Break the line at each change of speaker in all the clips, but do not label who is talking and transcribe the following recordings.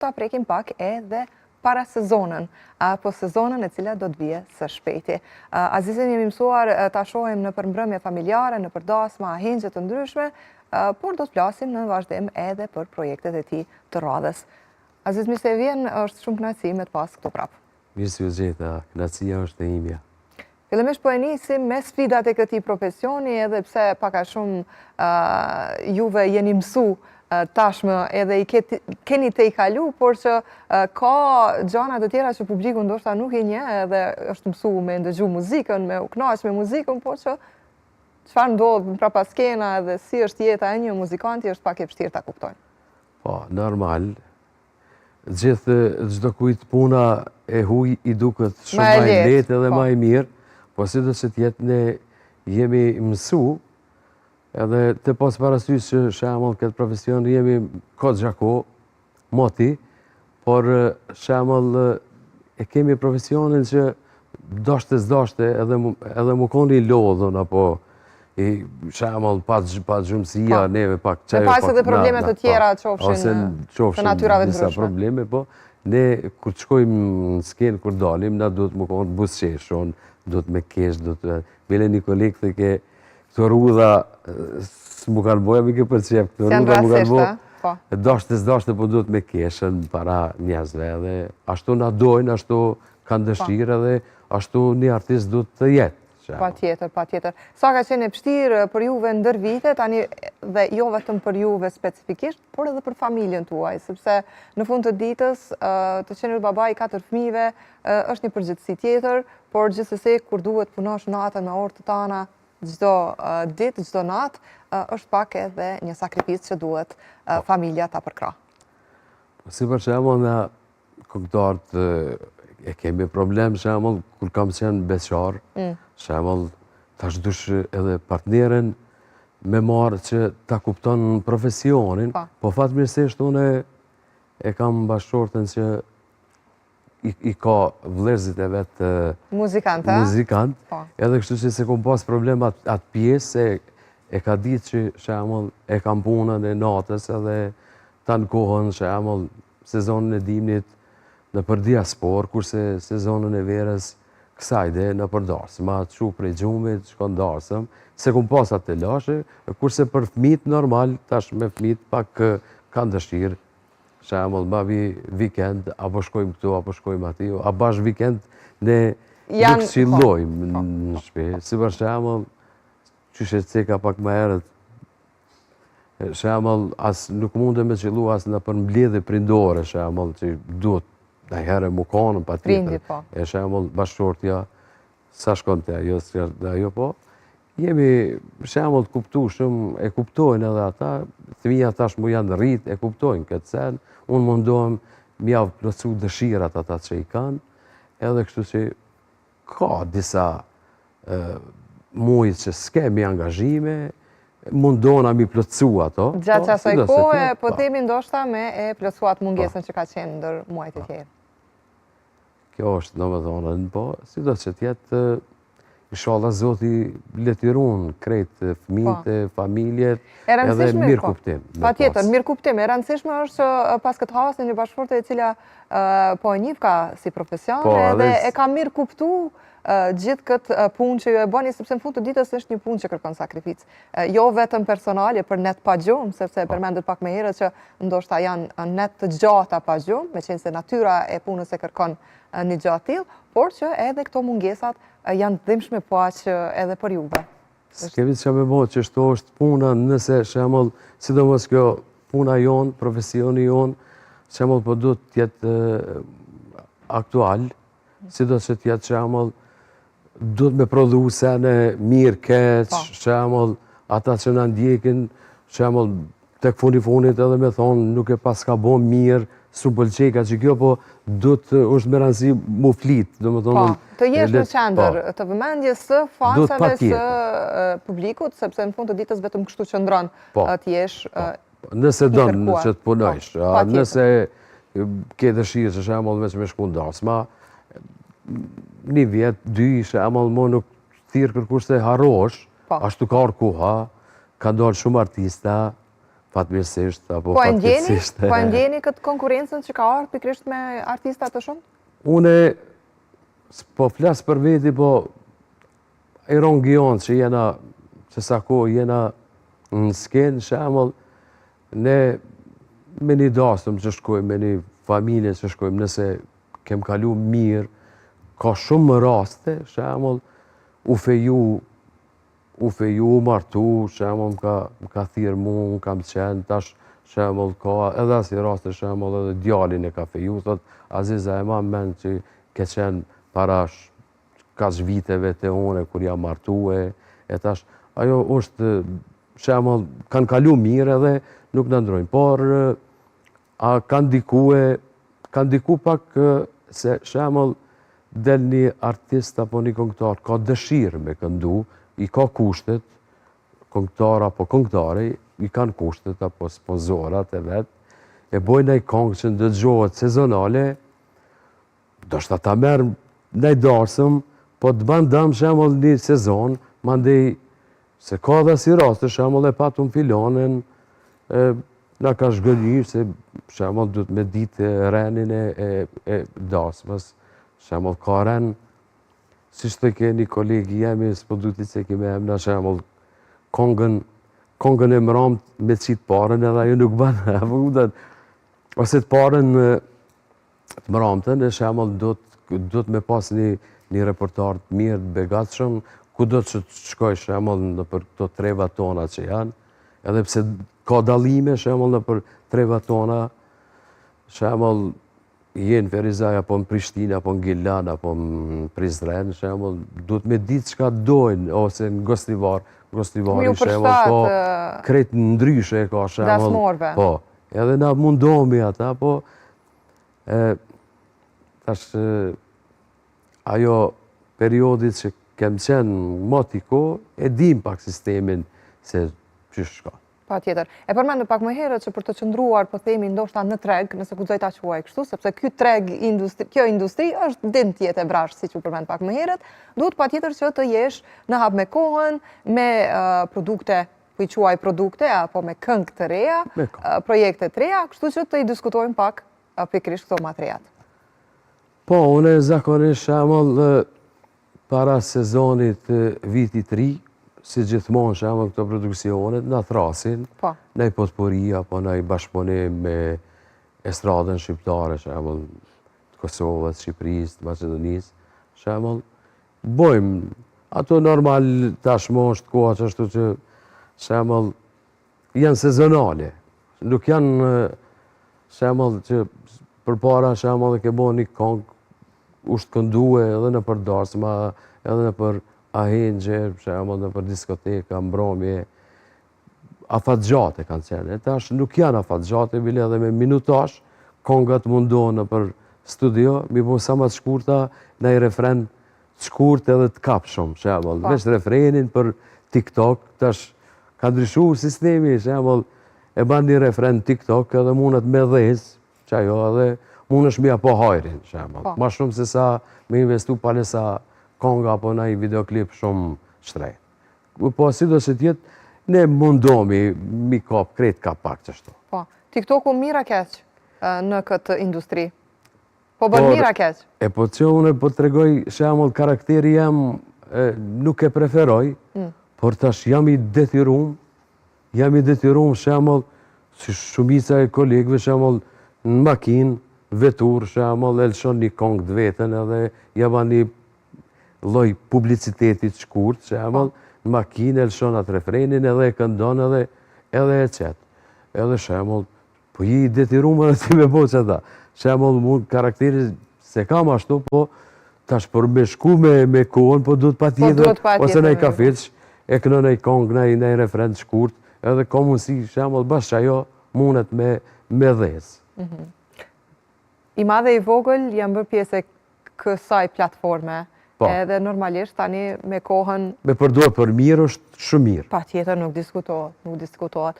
ta prekim pak edhe para sezonën, apo sezonën e cila do të vije së shpejti. Azizin jemi mësuar ta shohim në përmbrëmje familjare, në përdasma, hingje të ndryshme, por do të flasim në vazhdim edhe për projektet e tij të radhës. Aziz, mirë se vjen, është shumë kënaqësi me të pas këtu prapë.
Mirë se u gjeta, kënaqësia është e imja.
Fillimisht po e nisim me sfidat e këtij profesioni, edhe pse pak a shumë juve jeni mësu tashmë edhe i keni te i kalu, por që ka gjana të tjera që publiku ndoshta nuk i njeh edhe është mësu me ndëgju muzikën, me u kënaq me muzikën, por që çfarë ndodh mbrapa skena edhe si është jeta e një muzikanti është pak e vështirë ta kuptojnë.
Po, normal. Çdo kujt puna e huj i duket shumë më e lehtë edhe më e mirë, po sidoqë të jetë ne jemi mësu, edhe të pas parasysh që shembull këtë profesion jemi kohë kohë, moti, por shembull e kemi profesionin që dashte s'dashte edhe më koni lodhën apo shembull pa gjumësia, neve pak çaj.
Me pas edhe probleme të tjera qofshin të natyrave të ndryshme.
Probleme, po ne kur të shkojmë në skenë, kur dalim, na duhet më konë buzëqeshon, duhet me kesh, duhet bile një kolegë të ke këto rrudha s'mu kanë boja me ke përqep, këto rrudha mu kanë bo, dashte, po duhet me keshën para njerëzve, edhe ashtu na dojnë, ashtu kanë dëshirë, edhe ashtu një artist duhet të jetë.
Patjetër. Sa ka qenë e vështirë për juve ndër vite, tani dhe jo vetëm për juve specifikisht, por edhe për familjen tuaj, sepse në fund të ditës të qenë baba i 4 fëmijëve është një përgjithësi tjetër, por gjithsesi kur duhet punosh natën me orë të tana çdo ditë, çdo natë, është pak edhe një sakrificë që duhet familja ta përkrah.
Si për shembull na këngëtarët e kemi problem, shembull kur kam qenë beqar, shembull tash dush edhe partneren me marrë që ta kupton profesionin, po fatmirësisht unë e kam bashkëshorten që i ka vëllezërit e vetë muzikant, edhe kështu që se kom pas problem atë pjesë, e ka ditë që shembull e kam punën e natës edhe ta në kohën shembull sezonin e dimnit në për diaspor, kurse sezonën e verës kësajde në për darsëm, ma të shu prej gjumit, shkon darsëm, se kom pas atë të lashe, kurse për fmit normal, tash me fmit pak kanë dëshirë, shembull, babi vikend, apo shkojmë këtu, apo shkojmë ati, a bash vikend, ne nuk qillojmë në shpe, si për shembull, qyshe ceka pak më herët, shembull, as nuk mundem me qillu as në për mbledhje prindore, shembull, që duhet në herë më konën pa tjetër, e shembull bashkëshortja, sa shkon të ajo po, jemi shembull të kuptueshëm, e kuptojnë edhe ata, fëmija tash mu janë rrit, e kuptojnë këtë sen, unë mundohem m'javë plotësu dëshirat ata që i kanë, edhe kështu që ka disa mujtë që s'kemi angazhime, mundona mi plotësu ato.
Gjatë asaj kohë, po temi ndoshta me e plotësuat mungesën që ka qenë ndër muajt e tjerë.
Kjo është në më dhonën, po, si do që tjetë, inshallah Zoti letirun krejt fëmijët, familjet, edhe mirë kuptim.
Pa tjetër, mirë kuptim. E rëndësishme është që pas këtë hasë një bashkëshorte e cila po e njeh ka si profesion, edhe e ka mirë kuptu gjithë këtë punë që ju e bëni, sepse në fund të ditës është një punë që kërkon sakrificë. Jo vetëm personale për net pa gjumë, sepse përmendet pak më herët që ndoshta janë net të gjata pa gjumë, meqense natyra e punës e kërkon një gjatë tillë, por që edhe këto mungesat janë dhimbshme po aq edhe për juve.
S'kemi që me bëjë që shto është puna, nëse shembull, sidomos kjo puna jonë, profesioni jonë, shembull po duhet të jetë aktual, sidomos që të jetë shembull duhet me prodhu sene mirë, keq, shembull, ata që na ndjekin, shembull, tek funit edhe me thonë nuk e pas ka bo mirë, su pëlqeka që kjo, po duhet është me rëndësi mu flitë, do më thonë...
Të jesh në qendër, të vëmendjes së fansave së publikut, sepse në fund të ditës vetëm kështu qëndron të jesh i kërkuar.
Nëse dënë që të punojsh, nëse ke dëshirë që shembull me që me shku në darsma, një vjet, 2, shembull, mo nuk thirë kërkush se harrosh, ashtu ka orë koha, ka ndalë shumë artista, fatmirësisht, apo fatkeqësisht.
Po e ndjeni këtë konkurencën që ka ardhur pikërisht me artista të shumë?
Une, po flasë për veti, po e rongion që jena, që sa kohë jena në skenë, shemëll, ne me një dasëm që shkojmë, me një familje që shkojmë, nëse kem kalu mirë, ka shumë raste, shemëll, u feju, u martu, shemëll, më ka thirë mu, më kam qenë, tash, shemëll, ka edhe asi raste, shemëll, edhe djalin e ka feju, thot, Aziza e ma men që ke qenë para kaç viteve të une, kur jam martu e tash, ajo është, shemëll, kanë kalu mirë edhe nuk në ndrojnë, por a kanë diku pak se shemëll del një artist apo një këngëtar, ka dëshirë me këndu, i ka kushtet, këngëtar apo këngëtare, i kanë kushtet apo sponsorat e vetë, e bojnë e këngë që ndëgjohet sezonale, do shta ta merë në darsëm, po të bandam shemëll një sezon, mandej, se ka dhe si raste, shemëll e patun filonen, na ka shgënjë, se shemëll du të me ditë renin e dasmës, shemëll ka ren, si shtë ke një kolegi jemi, s'po du t'i se kime emna, shemëll, kongën e mëram me qitë parën, edhe ajo nuk banë, ose të parën të mëramëtën, e shemëll do të me pas një reportar të mirë, të begatëshëm, ku do të shkoj shemëll në për këto treva tona që janë, edhe pse ka dalime shemëll në për treva tona, shemëll jenë Ferizaj, apo në Prishtinë, apo në Gilan, apo në Prizren, shemëll, du të me ditë çka dojnë, ose në Gostivar, Gostivari shemëll, po kretë ndryshe ka shemëll.
Dasmorve.
Po, edhe na mundohemi ata, po, tash, ajo periodit që kem qenë motiko, e dim pak sistemin se që shka.
Pa tjetër. E përmendu pak më herët që për të qëndruar, po themi, ndoshta në treg, nëse ku ta quaj kështu, sepse kjo industri është din tjetë e brashë, si që përmend pak më herët, duhet pa tjetër që të jesh në hap me kohën, me produkte, po i quaj produkte, apo me këngë të reja, projekte të reja, kështu që të i diskutojmë pak pikërisht këto materiat.
Po, unë zakonisht shemëll para sezonit vitit ri, si gjithmonë shemëll këto produksionet, në thrasin, në i potpori, apo në i bashkëpunim me estradën shqiptare, shemëll të Kosovës, Shqipërisë, të Macedonisë, shemëll, bojmë, ato normal tashmo është koha që ashtu që shemëll janë sezonale, nuk janë shemëll që për para shemëll e ke bo një kongë, ushtë këndue edhe në për darsma, edhe në për ahengje, shemëll në për diskoteka, mbromje, afat gjate kanë qenë. E tash nuk janë afat gjate, bile edhe me minutash, kongat mundohen në për studio, mi po sa ma të shkurta, në i refren të shkurt edhe të kapshëm, shemëll. Vesh refrenin për TikTok, tash ka ndryshu sistemi, shemëll, e ban një refren TikTok edhe mundet me dhez, që ajo edhe mund është mja po hajrin, shemëll. Ma shumë se sa me investu pale sa konga apo na i videoklip shumë shtrejt. Po, si do që tjetë, ne mundomi mi kap, krejt ka pak qështu.
Po, TikToku mira keq në këtë industri. Po bërë mira keq.
E po që unë po të regoj, shemëll, karakteri jam nuk e preferoj, por tash jam i detyrum, shemëll, si shumica e kolegëve, shemëll, në makinë, vetur, shemëll, elshon një kongë të vetën edhe java një loj publicitetit shkurt, shemëll, në makinë elshon atë refrenin edhe e këndon edhe e qetë. Edhe shemëll, po i detyrumë edhe ti me po që ta. Shemëll, mund karakteri se kam ashtu, po tash për me shku me kohën, po duhet pa tjetër, ose në i kafeq, e kënë në i kongë, në i refren shkurt, edhe ka mundësi, shemëll, bashkë ajo mundet me dhez.
I madhe i vogël jam bërë pjesë e kësaj platforme, edhe normalisht tani me kohën...
Me përdojë për mirë është shumë mirë.
Pa tjetër nuk diskutohet.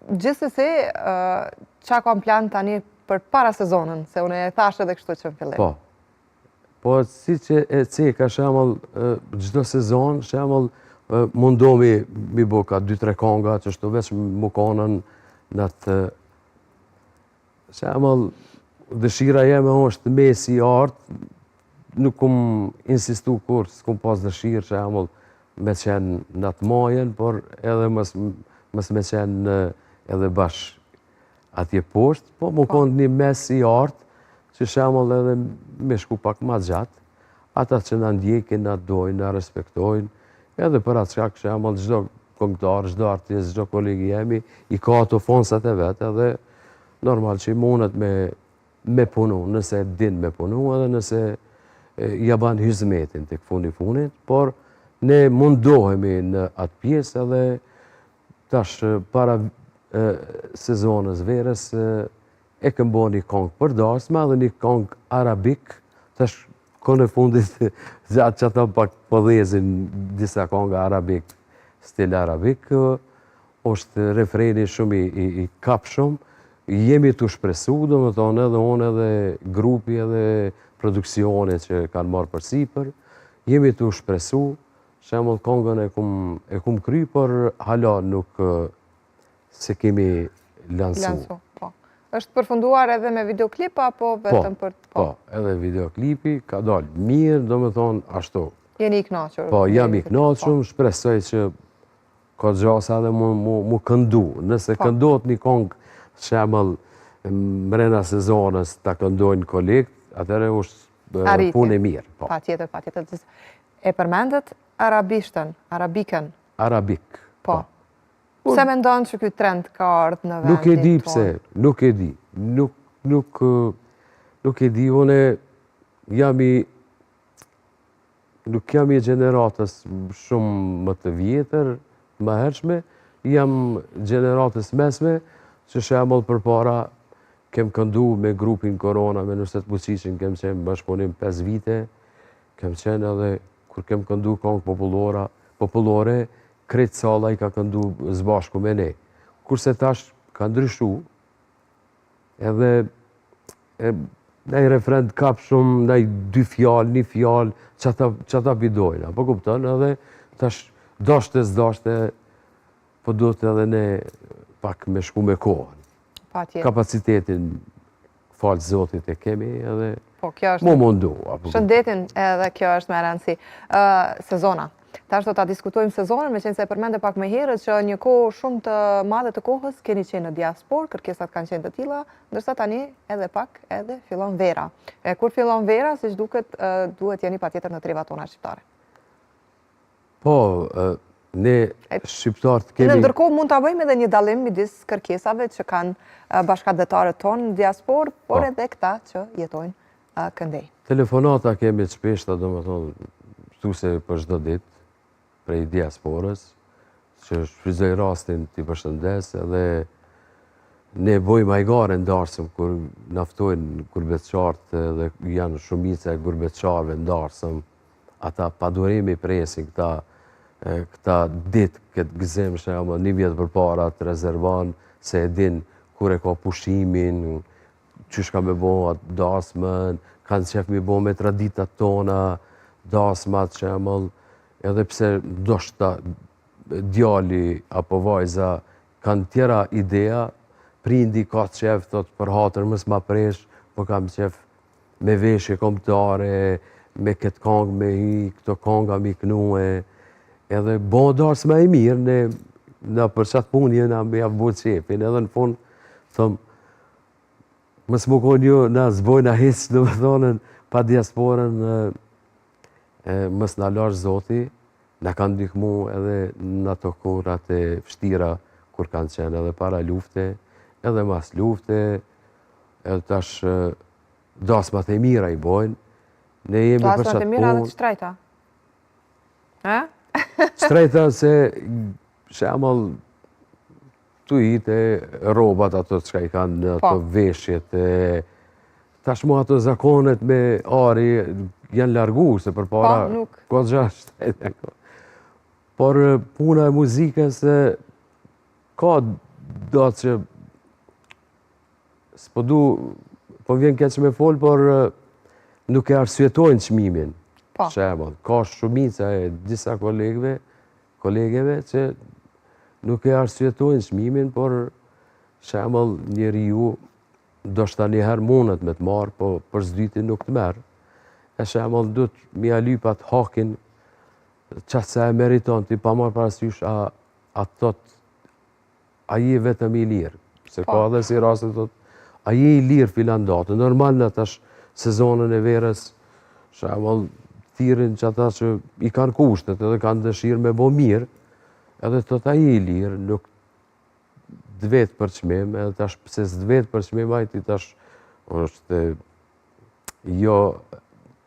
Gjithsesi, qa kam plan tani për para sezonën, se unë e thashe dhe kështu që në fillim.
Po, si që e ceka, shemëll, gjdo sezon, shemëll, mundomi mi bo ka 2-3 konga që shto veç më konën në të shemëll dëshira jeme është mesi artë, nuk kum insistu kur, s'kum pas dëshirë shemëll me qenë në të majen, por edhe mës me qenë edhe bash atje poshtë, po më konë një mes i artë, që shemëll edhe me shku pak ma gjatë, ata që në ndjekin, në dojnë, në respektojnë, edhe për atë shkak shemëll çdo këngëtar, çdo artist, çdo kolegi jemi, i ka ato fonsat e vetë, edhe normal që i mundet me punu, nëse din me punu, edhe nëse ja ban hizmetin të këfuni funit, por ne mundohemi në atë pjesë edhe tash para sezonës verës e këmbo një kongë për darsma dhe një kongë arabik, tash kone fundit gjatë që ata pak pëdhezin disa kongë arabik, stil arabik, është refreni shumë i kapshëm, jemi të shpresu, do më thonë edhe unë edhe grupi edhe produksione që kanë marrë për sipër, jemi të shpresu, shemëll kongën e kum kry, por hala nuk se kemi lansu.
Është përfunduar edhe me videoklip, apo vetëm për...
Po, edhe videoklipi, ka dalë mirë, do më thonë ashtu.
Jeni i knaqër?
Po, jam i knaqëm, shpresoj që ka gjasa dhe mu këndu. Nëse këndot një kongë, shemëll, mrena sezonës ta këndojnë kolekt, atëre është punë e mirë.
Pa tjetër. E përmendet arabikën?
Arabik.
Po. Pse me ndonë që këtë trend ka ardhë në vendin tonë?
Nuk e di pse, nuk e di. Nuk e di, une nuk jam i gjeneratës shumë më të vjetër, më hershme, jam gjeneratës mesme, që shemëll për para kem këndu me grupin Korona, me Nusret Buqishin, kem qenë bashkëpunim 5 vite, kem qenë edhe kur kem këndu kongë populore, kretë sala i ka këndu zbashku me ne. Kurse tash ka ndryshu, edhe ne i refrend kap shumë, ne i 2 fjallë, 1 fjallë, që ata bidojnë. Po kupton, edhe tash dashte, po do të edhe ne pak me shku me kohën. Kapacitetin falë Zotit e kemi edhe mu mundu.
Shëndetin edhe kjo është me rëndësi. Sezona. Tash do ta diskutojmë sezonën, me qenë se e përmende pak më herët që një kohë shumë të madhe të kohës keni qenë në diaspor, kërkesat kanë qenë të tilla, ndërsa tani edhe pak edhe fillon vera. E kur fillon vera, siç duket, duhet jeni patjetër në treva tona shqiptare.
Po, ne shqiptarët kemi...
Në ndërkohë mund ta bëjmë edhe një dallim midis kërkesave që kanë bashkëdhetarët tonë në diaspor, por edhe këta që jetojnë këndej.
Telefonata kemi të shpeshta, domethënë, thuse për çdo ditë prej diasporës, që shfryzoj rastin t'i përshëndes, edhe ne bojmë ajgare ndarësëm kur naftojnë gurbetçarët dhe janë shumica e gurbetçarëve ndarësëm, ata pa durimi presin këta ditë, këtë gëzim shema, 1 vjet përpara të rezervan, se e din kur e ka pushimin, qysh ka me bo atë dasmën, kanë qef me bo me traditat tona, dasmat shemëll, edhe pse ndoshta djali apo vajza kanë tjera idea, prindi ka qef, thot për hatër mës ma presh, po kam qef me veshje kombëtare, me këtë kongë me hi, këto konga mi knue, edhe bo darsma e mirë, në për qatë punë jena me javë bu qepin, edhe në fund, thëm, mës më konë jo, na zbojna hisë, në më thonën, pa diasporën, mës në lash Zoti, në kanë ndihmu edhe në ato kohrat e vështira kur kanë qenë edhe para lufte, edhe mas lufte, edhe tash dasmat e mira i bojnë.
Dasmat e mira dhe shtrejta?
Shtrejta se shemëll tu hite robat ato që i kanë ato veshjet, tash mu ato zakonet me ari janë largu, se për para ka gjashtë. Por puna e muzikës ka do që s'po du, po vjen keq me folë, por nuk e arsyetojnë çmimin. Ka shumica e disa kolegëve, kolegeve që nuk e arsyetojnë çmimin, por shembull njeriu do shta njëherë mundet me të marrë, po për s'dyti nuk të merë. E shembull duhet mi ja lyp atë hakin qatë se e meriton, ti pa marrë parasysh a thot a je vetëm i lirë. Se ka edhe si rastet thot a je i lirë filan datë. Normal në tash sezonën e verës, shembull thirrin që ata që i kanë kushtet edhe kanë dëshirë me bo mirë, edhe thot a je i lirë, nuk dvet për çmim, edhe tash pse s'dvet për çmim, ajti tash është jo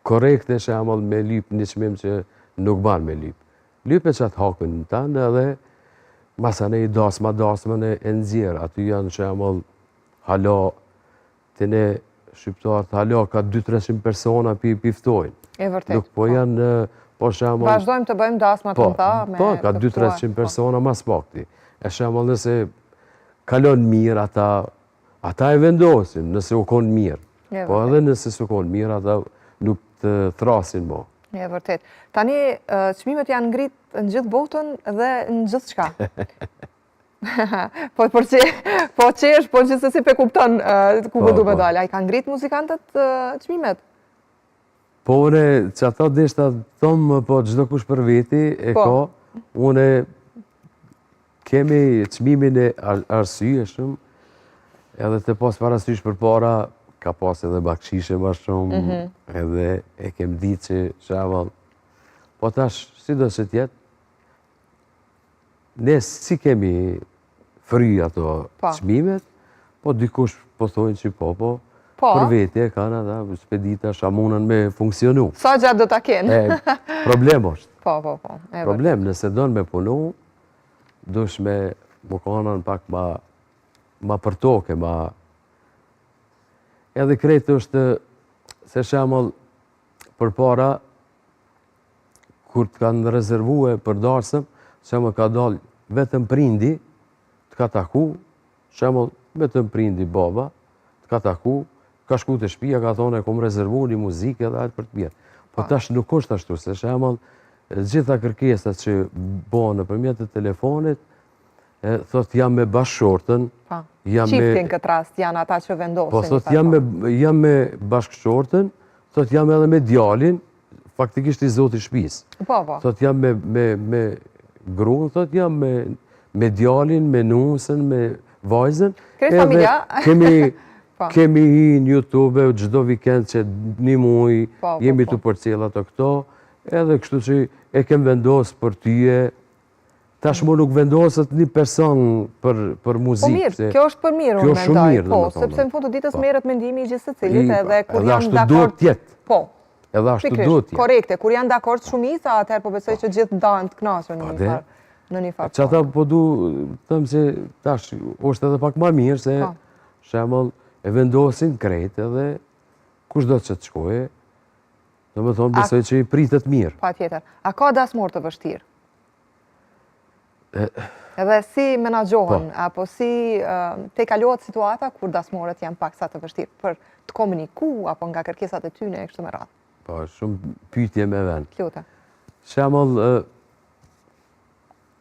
korekte shembull me lyp një çmim që nuk ban me lyp. Lype qatë hakun në tanë edhe masane i dasmën e nxjerr. Aty janë shembull hala të ne shqiptarët hala ka 200-300 persona piftojnë.
E vërtet.
Nuk po janë po shembull.
Vazhdojmë të bëjmë dasma të mëdha me.
Po, ka 200-300 persona mas pakti. E shembull nëse kalon mirë ata e vendosin nëse u konë mirë. Po edhe nëse s'u konë mirë ata nuk të thrasin mo.
E vërtet. Tani çmimet janë ngritë në gjithë botën dhe në gjithë shka. Po qesh, po gjithsesi pe kupton ku po du me dalë. A i kanë ngritë muzikantët çmimet?
Po une që ata deshta thomë, po çdo kush për veti e ka, une kemi çmimin e arsyeshëm, edhe të pas parasysh për para, ka pas edhe bakshishe ma shumë, edhe e kem ditë që shembull. Po tash, si do që t'jetë, ne si kemi fry ato çmimet, po dikush po thojnë që po, për veti e kanë ata, spedita shamunën me funksionu.
Sa gjatë do t'a kenë?
Problem është.
Po.
Problem, nëse donë me punu, dush me më kanën pak ma për toke, edhe krejtë është se shembull për para, kur të kanë rezervue për darsëm, shembull ka dalë vetëm prindi, të ka taku, shembull vetëm prindi baba, të ka taku, ka shku të shtëpia, ka thonë e kom rezervu një muzikë edhe ajtë për të mirë. Po tash nuk është ashtu, se shembull gjitha kërkesat që bëhen nëpërmjet të telefonit, thot jam me bashkëshortën.
Qiftin këtë rast janë ata që vendosin.
Po thot jam me bashkëshortën, thot jam edhe me djalin, faktikisht i zoti shtëpisë.
Po.
Thot jam me gruan, thot jam me djalin, me nusën, me vajzën.
Krejt familja.
Kemi hi në YouTube çdo vikend që një muj, jemi të përcjell ato këto, edhe kështu që e kem vendosë për tyje. Tashmë nuk vendosët një person për muzikë.
Po mirë, kjo është për mirë, unë mendoj. Po, sepse në fund të ditës merret mendimi i gjithë secilit, edhe kur janë dakord. Po.
Edhe ashtu duhet tjetë.
Korekte, kur janë dakord shumica, atëherë po besoj që gjithë ndahen të kënaqur në një farë.
Që ata po du thëmë se tash është edhe pak ma mirë se shembull e vendosin krejt edhe kush do të shkojë, do me thonë besoj që i pritet mirë.
Patjetër. A ka dasmor të vështirë? Edhe si menaxhohen, apo si te kalohet situata kur dasmorët janë paksa të vështirë për të komuniku, apo nga kërkesat e tyne e kështu me radhë?
Po, shumë pyetje me vend.
Lutem.
Shembull,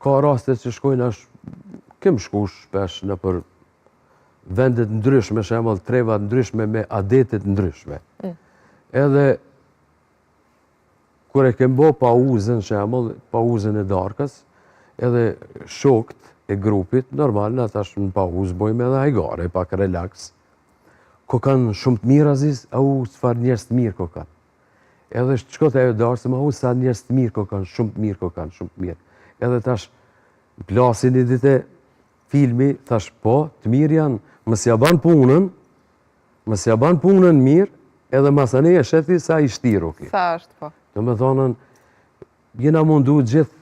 ka raste që shkojnë kem shku shpesh në për vendet ndryshme, shembull trevat ndryshme me adetet ndryshme. Edhe kur e kem bo pauzën, shembull, pauzën e darkës, edhe shokët e grupit, normal, në tash në pauzë bojmë edhe hajgare, pak relax. Ko kanë shumë të mirë, Aziz, s'far njerës të mirë ko kanë. Edhe shkot e jo darësëm, sa njerës të mirë ko kanë, shumë të mirë ko kanë, shumë të mirë. Edhe tash, plasin i dite filmi, tash po, të mirë janë, mësja ban punën mirë, edhe masane e sheti sa i shtiru ki.
Sa është, po.
Në me thonën, jena mundu gjithë,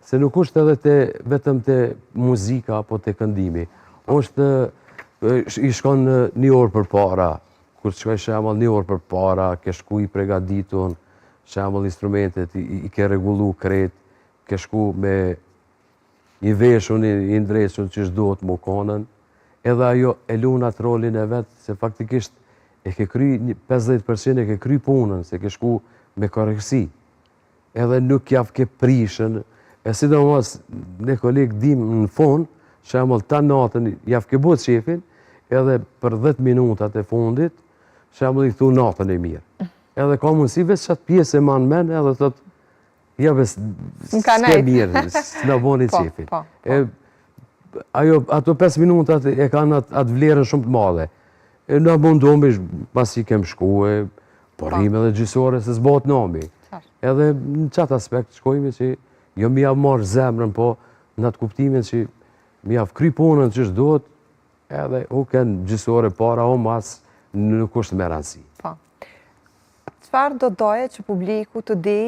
se nuk është edhe vetëm të muzika apo të këndimi. është, i shkon një orë për para, kur të shkoj shembull një orë për para, ke shku i pregaditun, shembull instrumentet, i ke regullu krejt, ke shku me i veshun, i ndreshun që shdo të mukonën, edhe ajo e lunat rolin e vetë, se faktikisht e ke kry 50% e ke kry punën, se ke shku me koreksi. Edhe nuk javë ke prishën, E sidomos ne kolegë dim në fund, shembull ta natën javë ke bot shefin, edhe për 10 minutat e fundit, shembull i thu natën e mirë. Edhe ka mundësi veç qatë pjesë e manë men, edhe thot, ja ves s'ke mirë, s'na boni shefin. Ato 5 minutat e kanë atë vlerën shumë të madhe. E na mundomi, pasi kem shku, po rrim edhe gjysore se s'bot nami. Edhe në qatë aspekt shkojme që jo mi javë marrë zemrën, po në atë kuptimin që mi javë kry punën që shdojt, edhe u kënë gjysore para o mas nuk është me rëndësi.
Qëfar do doje që publiku të di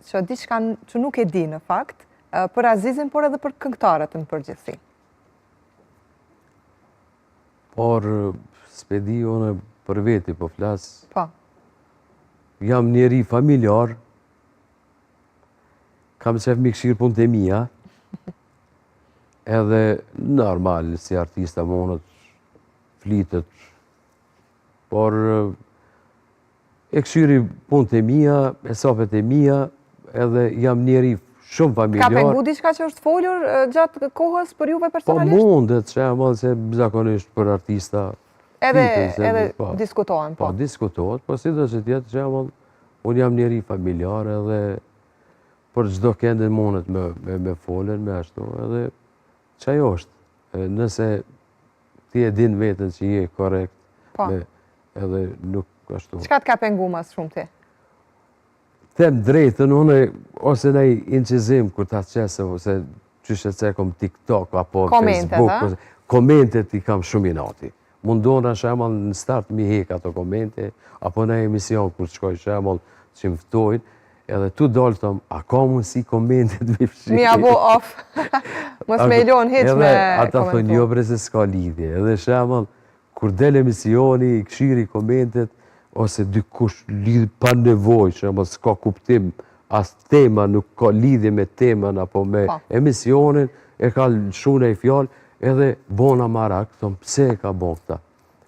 që diçka që nuk e di në fakt, për Azizin, por edhe për këngëtarët në përgjithësi?
Por, s'pedi unë për veti, po flasë. Jam njeri familjar, kam qef mi këshirë punë të mija, edhe normal, si artista monët, flitet, por e këshiri punë të mija, e safet e mija, edhe jam njeri shumë familjar.
Ka pengu diçka që është folur gjatë kohës për juve personalisht?
Po mundet, që e malë se zakonisht për artista.
Edhe diskutohen, po?
Po, diskutohet, po si do që tjetë që e malë, unë jam njeri familjar edhe për gjdo këndë mundet me folen, me ashtu, edhe që ajo është. Nëse ti e din vetën që je korekt, edhe nuk ashtu.
Qëka të ka pengu mas shumë ti?
Them drejtën, unë, ose ne inqizim kur ta qese, ose qyshe cekom TikTok, apo Facebook, komentet i kam shumë i nati. Mundona shemal në start mi hek ato komente, apo në emision kur shkoj shemal që më ftojnë, edhe tu dollë thëm, a ka mundësi komentet mi fshirë?
Mi abo off, mos me ilon hiq me komentu.
Edhe ata thonë, jo bre se s'ka lidhje, edhe shemal, kur del emisioni, këshiri komentet, ose dikush lidhë pa nevoj, shemal s'ka kuptim, as tema nuk ka lidhje me temën, apo me emisionin, e ka shune i fjallë, edhe bona marak, thonë, pse e ka bo këta?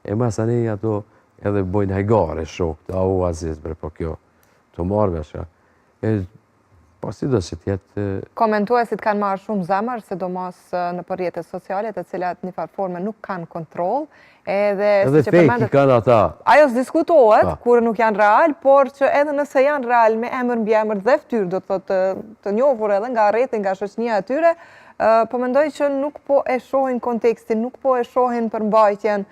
E masanej ato edhe bojnë hajgare shokët, a u Aziz, bre, po kjo, të marrë shka. Po si do që tjetë...
Komentuesit kanë marrë shumë zemër, sidomos në përjetët sociale, të cilat një farforme nuk kanë kontrol,
edhe fake i kanë ata.
Ajo s'diskutohet, kur nuk janë real, por që edhe nëse janë real me emër mbi emër dhe fytyrë, do të thotë të njohur edhe nga rreti, nga shoqënia e tyre, po mendoj që nuk po e shohin kontekstin, nuk po e shohin përmbajtjen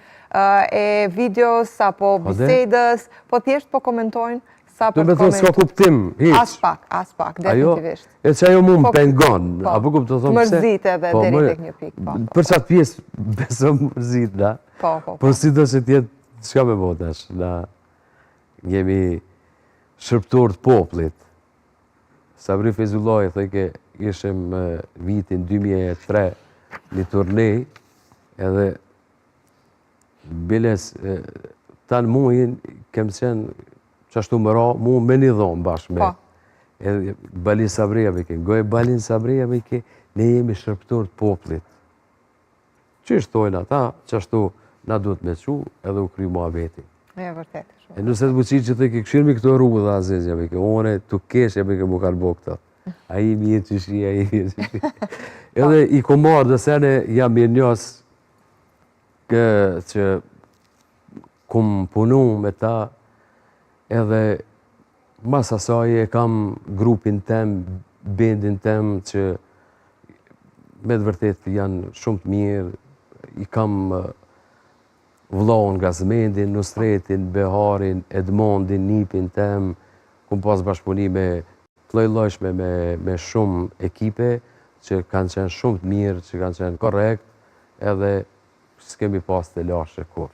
e videos apo bisedës, po thjesht po komentojnë sa për të komentu.
S'ka kuptim, hiq.
As pak, definitivisht.
E që ajo mu më pengon, apo ku të thonë pse?
Mërzit edhe deri tek një pikë.
Për qatë pjesë beso mërzit, da? Por si do që tjetë, shka me botash, da jemi shërptor të poplit. Sabri Fezulaj, thëjke, ishëm vitin 2003 një turnej, edhe biles tanë muin kem qenë qashtu më ra, mu me një dhomë bashkë me. Edhe Balin Sabria me ke, gojë Balin Sabria me ke, ne jemi shërptor të poplit. Qështë tojnë ata, qashtu na duhet me qu, edhe u kry mua veti.
E vërtet.
E nëse të buqit që të ke këshirë mi këto rrugë dhe Azizja me ke, one të kesh e me ke mu kanë bo këta. A i mi jetë qëshi, a i mi jetë qëshi. Edhe i ko marrë dhe sene jam mirë njës që kum punu me ta, edhe mas asaj e kam grupin tem, bendin tem që me të vërtet janë shumë të mirë, i kam vllahun Gazmendin, Nusretin, Beharin, Edmondin, Nipin tem, kum pas bashkëpunime të lloj-llojshme me shumë ekipe që kanë qenë shumë të mirë, që kanë qenë korrekt, edhe s'kemi pas të lashe kur.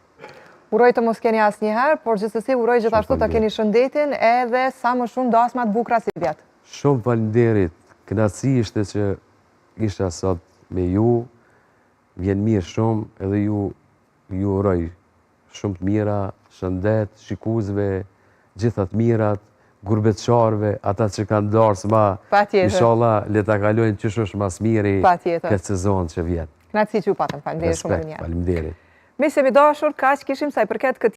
Uroj të mos keni asë njëherë, por gjithsesi uroj gjithashtu të keni shëndetin edhe sa më shumë dasmat bukra si vjetë.
Shumë faleminderit, kënaqësi ishte që isha sot me ju, vjen mirë shumë, edhe ju uroj shumë të mira, shëndet, shikuesve, gjithat mirat, gurbetçarve, ata që kanë darë s'ma, inshallah, le ta kalojnë qysh është mas miri këtë sezon që vjen.
Kënaqësi që ju patëm, faleminderit shumë
njëherë. Faleminderit.
Me se mi dashur, kaq kishim sa i përket këtij